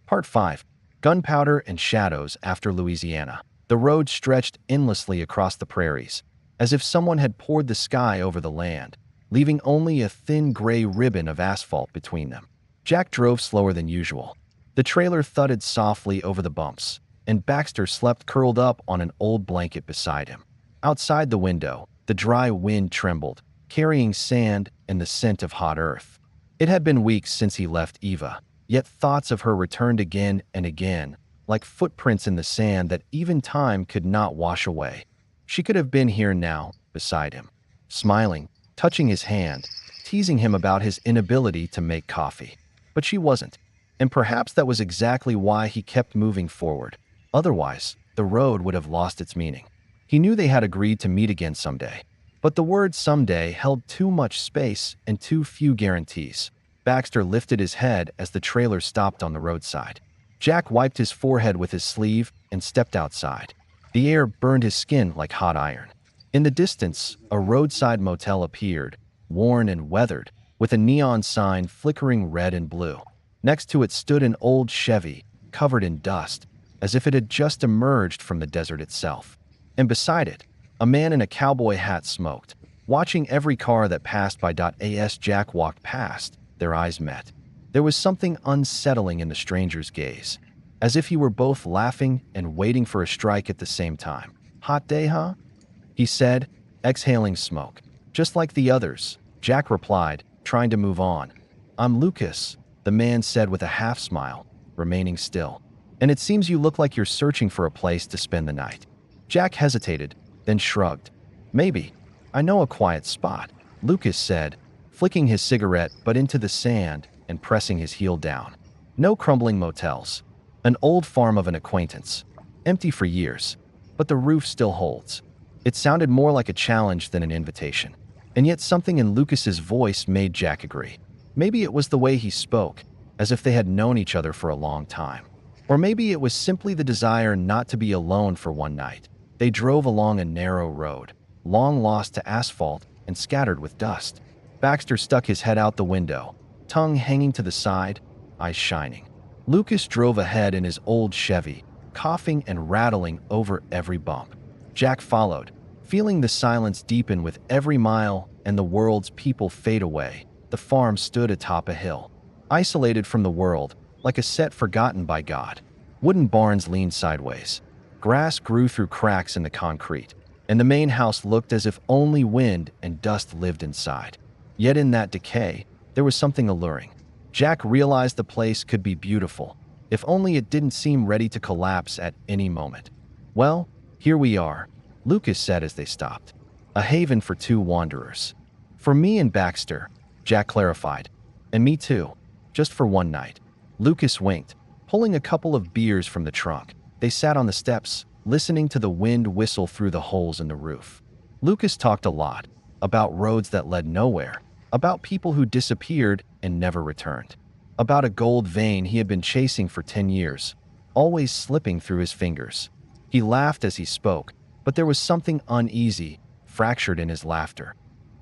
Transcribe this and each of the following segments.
Part 5. Gunpowder and Shadows After Louisiana. The road stretched endlessly across the prairies, as if someone had poured the sky over the land, leaving only a thin gray ribbon of asphalt between them. Jack drove slower than usual. The trailer thudded softly over the bumps, and Baxter slept curled up on an old blanket beside him. Outside the window, the dry wind trembled, carrying sand and the scent of hot earth. It had been weeks since he left Eva, yet thoughts of her returned again and again, like footprints in the sand that even time could not wash away. She could have been here now, beside him, smiling, touching his hand, teasing him about his inability to make coffee. But she wasn't, and perhaps that was exactly why he kept moving forward. Otherwise, the road would have lost its meaning. He knew they had agreed to meet again someday, but the word someday held too much space and too few guarantees. Baxter lifted his head as the trailer stopped on the roadside. Jack wiped his forehead with his sleeve and stepped outside. The air burned his skin like hot iron. In the distance, a roadside motel appeared, worn and weathered, with a neon sign flickering red and blue. Next to it stood an old Chevy, covered in dust, as if it had just emerged from the desert itself. And beside it, a man in a cowboy hat smoked. Watching every car that passed by. As Jack walked past, their eyes met. There was something unsettling in the stranger's gaze, as if he were both laughing and waiting for a strike at the same time. "Hot day, huh?" he said, exhaling smoke. "Just like the others," Jack replied, trying to move on. "I'm Lucas," the man said with a half smile, remaining still. "And it seems you look like you're searching for a place to spend the night." Jack hesitated, then shrugged. "Maybe. I know a quiet spot," Lucas said, flicking his cigarette butt into the sand and pressing his heel down. "No crumbling motels. An old farm of an acquaintance. Empty for years, but the roof still holds." It sounded more like a challenge than an invitation. And yet something in Lucas's voice made Jack agree. Maybe it was the way he spoke, as if they had known each other for a long time. Or maybe it was simply the desire not to be alone for one night. They drove along a narrow road, long lost to asphalt and scattered with dust. Baxter stuck his head out the window, tongue hanging to the side, eyes shining. Lucas drove ahead in his old Chevy, coughing and rattling over every bump. Jack followed, feeling the silence deepen with every mile and the world's people fade away. The farm stood atop a hill, isolated from the world, like a set forgotten by God. Wooden barns leaned sideways. Grass grew through cracks in the concrete, and the main house looked as if only wind and dust lived inside. Yet in that decay, there was something alluring. Jack realized the place could be beautiful, if only it didn't seem ready to collapse at any moment. "Well, here we are," Lucas said as they stopped. "A haven for two wanderers." "For me and Baxter," Jack clarified. "And me too, just for one night." Lucas winked, pulling a couple of beers from the trunk. They sat on the steps, listening to the wind whistle through the holes in the roof. Lucas talked a lot, about roads that led nowhere, about people who disappeared and never returned, about a gold vein he had been chasing for 10 years, always slipping through his fingers. He laughed as he spoke, but there was something uneasy, fractured in his laughter.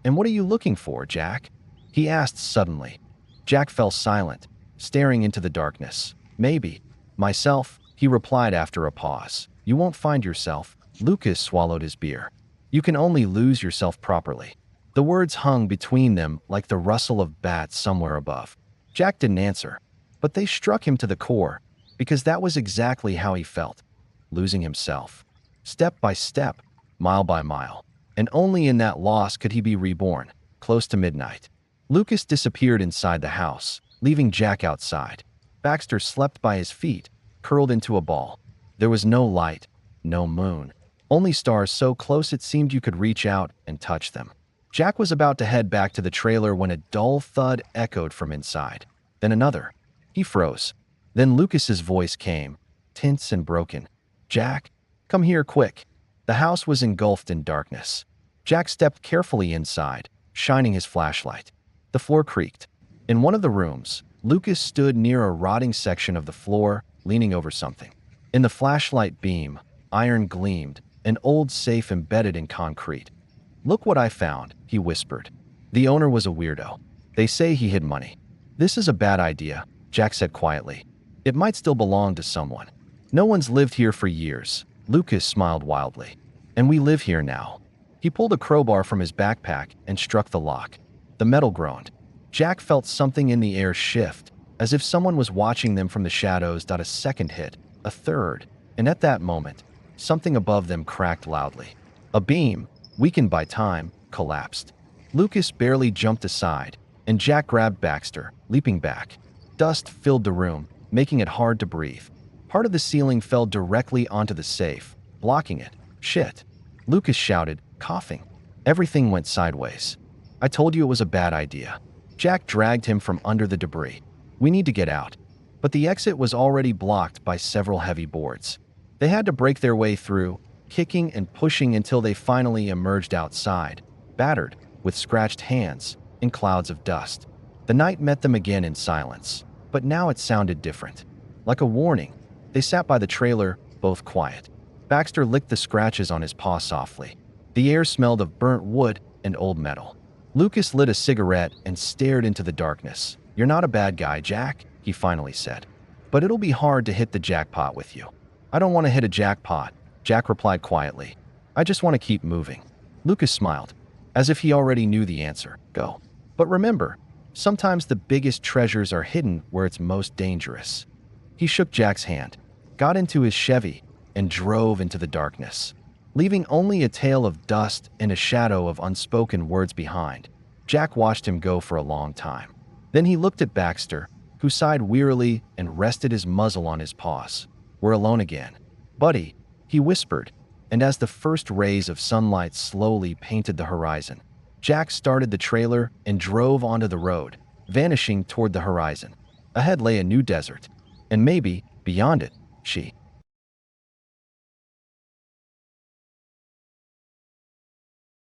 "And what are you looking for, Jack?" he asked suddenly. Jack fell silent, staring into the darkness. "Maybe. Myself," he replied after a pause. "You won't find yourself." Lucas swallowed his beer. "You can only lose yourself properly." The words hung between them like the rustle of bats somewhere above. Jack didn't answer, but they struck him to the core, because that was exactly how he felt. Losing himself. Step by step, mile by mile. And only in that loss could he be reborn, close to midnight. Lucas disappeared inside the house, leaving Jack outside. Baxter slept by his feet, curled into a ball. There was no light, no moon, only stars so close it seemed you could reach out and touch them. Jack was about to head back to the trailer when a dull thud echoed from inside. Then another. He froze. Then Lucas's voice came, tense and broken. "Jack, come here quick." The house was engulfed in darkness. Jack stepped carefully inside, shining his flashlight. The floor creaked. In one of the rooms, Lucas stood near a rotting section of the floor, leaning over something. In the flashlight beam, iron gleamed, an old safe embedded in concrete. "Look what I found," he whispered. The owner was a weirdo. They say he hid money. "This is a bad idea," Jack said quietly. It might still belong to someone. No one's lived here for years. Lucas smiled wildly. And we live here now. He pulled a crowbar from his backpack and struck the lock. The metal groaned. Jack felt something in the air shift, as if someone was watching them from the shadows. A second hit, a third, and at that moment, something above them cracked loudly. A beam, weakened by time, collapsed. Lucas barely jumped aside, and Jack grabbed Baxter, leaping back. Dust filled the room, making it hard to breathe. Part of the ceiling fell directly onto the safe, blocking it. Shit! Lucas shouted, coughing. Everything went sideways. I told you it was a bad idea. Jack dragged him from under the debris. We need to get out. But the exit was already blocked by several heavy boards. They had to break their way through, kicking and pushing until they finally emerged outside, battered, with scratched hands, in clouds of dust. The night met them again in silence, but now it sounded different. Like a warning, they sat by the trailer, both quiet. Baxter licked the scratches on his paw softly. The air smelled of burnt wood and old metal. Lucas lit a cigarette and stared into the darkness. You're not a bad guy, Jack, he finally said. But it'll be hard to hit the jackpot with you. I don't want to hit a jackpot, Jack replied quietly. I just want to keep moving. Lucas smiled, as if he already knew the answer. Go. But remember, sometimes the biggest treasures are hidden where it's most dangerous. He shook Jack's hand, got into his Chevy, and drove into the darkness, leaving only a tail of dust and a shadow of unspoken words behind. Jack watched him go for a long time. Then he looked at Baxter, who sighed wearily and rested his muzzle on his paws. We're alone again. Buddy, he whispered, and as the first rays of sunlight slowly painted the horizon, Jack started the trailer and drove onto the road, vanishing toward the horizon. Ahead lay a new desert, and maybe, beyond it, she.